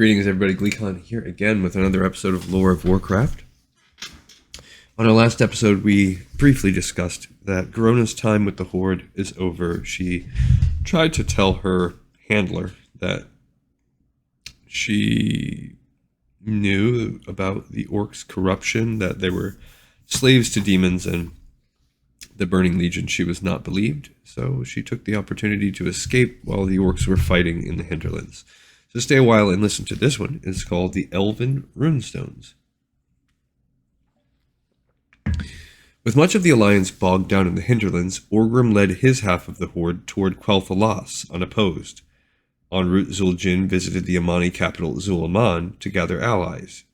Greetings, everybody. Gul'dan here again with another episode of Lore of Warcraft. On our last episode, we briefly discussed that Garona's time with the Horde is over. She tried to tell her handler that she knew about the orcs' corruption, that they were slaves to demons and the Burning Legion. She was not believed, so she took the opportunity to escape while the orcs were fighting in the hinterlands. So stay a while and listen to this one. It's called the Elven Runestones. With much of the Alliance bogged down in the hinterlands, Orgrim led his half of the Horde toward Quel'Thalas, unopposed. En route, Zul'jin visited the Amani capital Zul'Aman to gather allies.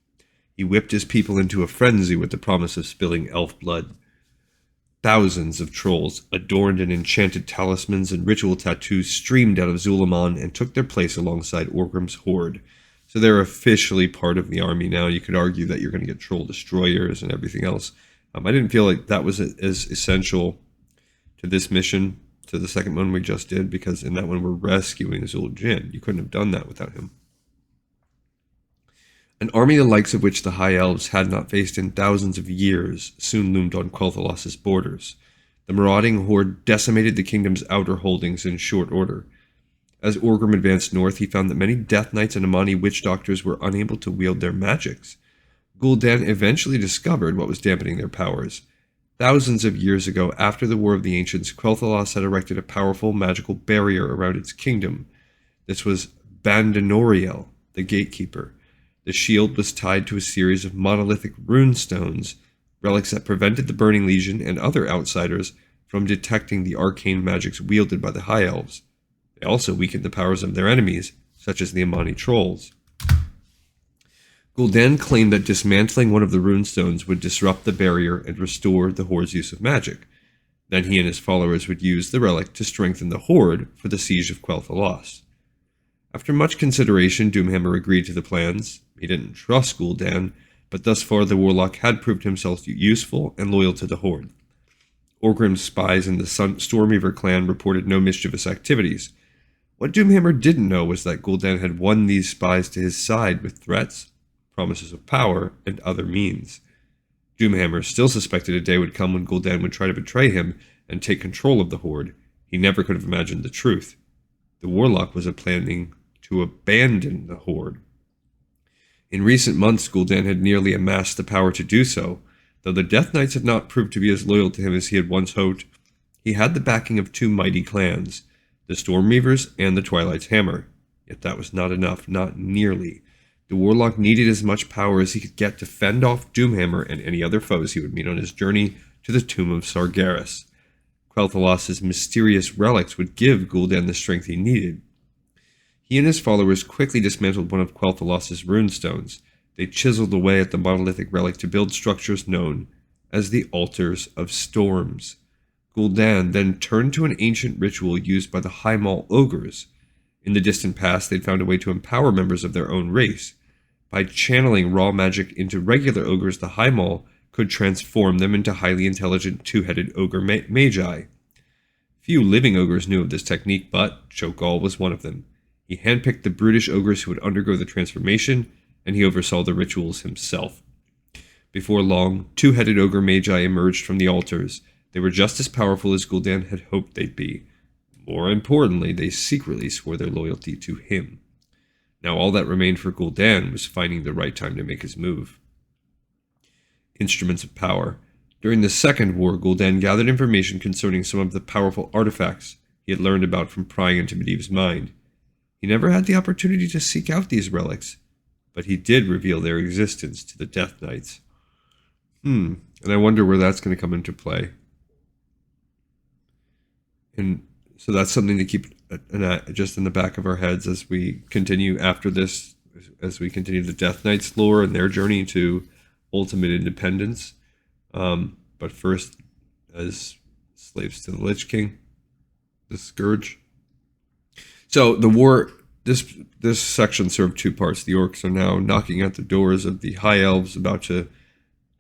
He whipped his people into a frenzy with the promise of spilling elf blood. Thousands of trolls, adorned in enchanted talismans and ritual tattoos, streamed out of Zul'Aman and took their place alongside Orgrim's horde. So they're officially part of the army now. You could argue that you're going to get troll destroyers and everything else. I didn't feel like that was as essential to this mission, to the second one we just did, because in that one we're rescuing Zul'jin. You couldn't have done that without him. An army the likes of which the High Elves had not faced in thousands of years soon loomed on Quel'Thalas's borders. The marauding horde decimated the kingdom's outer holdings in short order. As Orgrim advanced north, he found that many Death Knights and Amani witch doctors were unable to wield their magics. Gul'dan eventually discovered what was dampening their powers. Thousands of years ago, after the War of the Ancients, Quel'Thalas had erected a powerful magical barrier around its kingdom. This was Bandinoriel, the gatekeeper. The shield was tied to a series of monolithic runestones, relics that prevented the Burning Legion and other outsiders from detecting the arcane magics wielded by the High Elves. They also weakened the powers of their enemies, such as the Amani trolls. Gul'dan claimed that dismantling one of the runestones would disrupt the barrier and restore the Horde's use of magic. Then he and his followers would use the relic to strengthen the Horde for the siege of Quel'Thalas. After much consideration, Doomhammer agreed to the plans. He didn't trust Gul'dan, but thus far the warlock had proved himself useful and loyal to the Horde. Orgrim's spies in the Stormreaver clan reported no mischievous activities. What Doomhammer didn't know was that Gul'dan had won these spies to his side with threats, promises of power, and other means. Doomhammer still suspected a day would come when Gul'dan would try to betray him and take control of the Horde. He never could have imagined the truth. The warlock was planning to abandon the Horde. In recent months, Gul'dan had nearly amassed the power to do so. Though the Death Knights had not proved to be as loyal to him as he had once hoped, he had the backing of two mighty clans, the Stormreavers and the Twilight's Hammer. Yet that was not enough, not nearly. The warlock needed as much power as he could get to fend off Doomhammer and any other foes he would meet on his journey to the tomb of Sargeras. Quel'Thalas's mysterious relics would give Gul'dan the strength he needed. He and his followers quickly dismantled one of Quel'Thalas's runestones. They chiseled away at the monolithic relic to build structures known as the Altars of Storms. Gul'dan then turned to an ancient ritual used by the High Mall ogres. In the distant past, they'd found a way to empower members of their own race. By channeling raw magic into regular ogres, the High Mall could transform them into highly intelligent two-headed ogre magi. Few living ogres knew of this technique, but Cho'gall was one of them. He handpicked the brutish ogres who would undergo the transformation, and he oversaw the rituals himself. Before long, two-headed ogre magi emerged from the altars. They were just as powerful as Gul'dan had hoped they'd be. More importantly, they secretly swore their loyalty to him. Now all that remained for Gul'dan was finding the right time to make his move. Instruments of power. During the Second War, Gul'dan gathered information concerning some of the powerful artifacts he had learned about from prying into Medivh's mind. He never had the opportunity to seek out these relics, but he did reveal their existence to the Death Knights. And I wonder where that's going to come into play. And so that's something to keep just in the back of our heads as we continue after this, as we continue the Death Knights lore and their journey to ultimate independence. But first, as slaves to the Lich King, the Scourge. So the war, this section served two parts. The orcs are now knocking at the doors of the High Elves, about to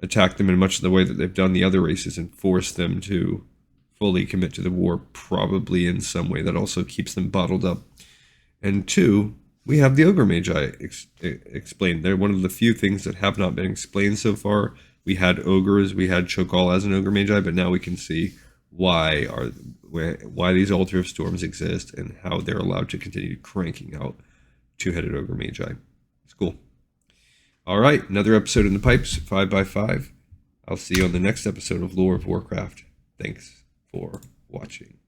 attack them in much of the way that they've done the other races and force them to fully commit to the war, probably in some way that also keeps them bottled up. And two, we have the ogre magi explained. They're one of the few things that have not been explained so far. We had ogres, we had Cho'gall as an ogre magi, but now we can see why these Altar of Storms exist and how they're allowed to continue cranking out two-headed ogre magi. It's cool. All right, another episode in the pipes, 5x5. I'll see you on the next episode of Lore of Warcraft. Thanks for watching.